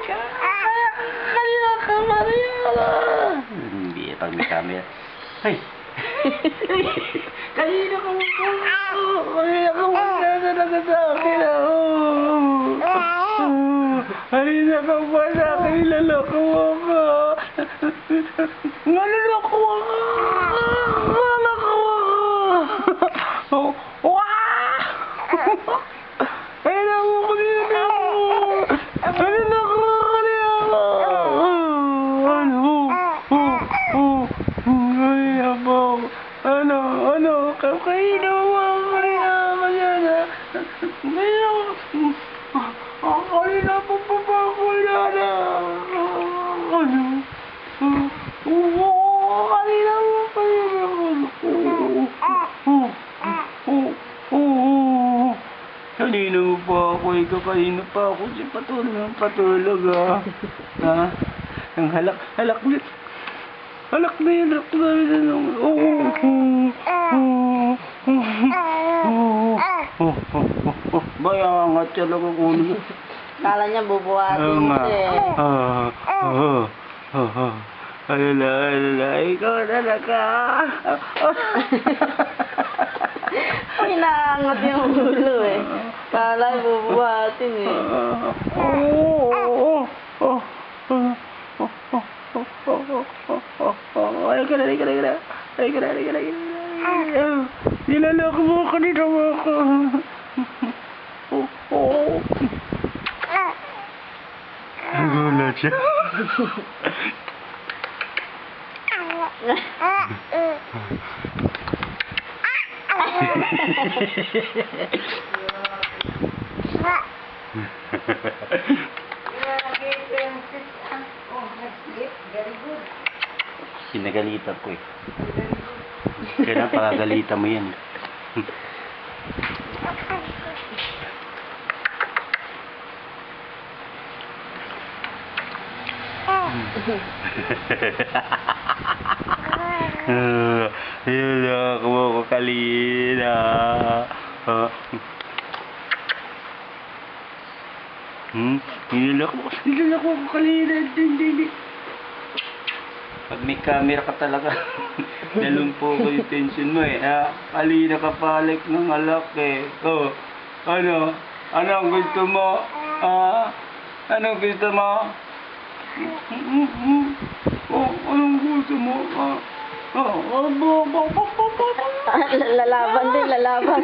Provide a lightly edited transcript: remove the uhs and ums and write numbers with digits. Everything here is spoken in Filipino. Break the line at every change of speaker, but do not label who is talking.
ka. Kanina ka, Mariana. Hindi, pag may camera. Ay. Kanina ka mo. Kanina ka mo. Talaga sa akin. Kanina ka pa sa akin. Lalako ako. Naliloko ako. Naliloko ako. Wah! Ay, naku ko nila ako. Naliloko ako nila ako. Ay, ako. Ano? Kakainin mo ako nila. Masyada. Kanina po pa ako nila. Kanina mo pa kanina mo pa ako, kanina pa ako siya patulog ha? Ang halak na bayangat talaga kuno.
Kala niya bubuhatin mo siya
Alala, ikaw talaga.
Inaangat yung ulo Kala bubuhatin
Ay ka na. Nilalako mo kanina mo ako. Nagulat siya. Kinagalitan ko Kaya napakagalitan mo yan. Niloloko mo ko kanina. Niloloko ko kanina. Hindi. Pag may camera ka talaga, nalumpo ko yung tension mo Kanina ka palik ng alak Ano ang gusto mo? Anong gusto mo? Anong gusto mo?
Lalaban din, lalaban.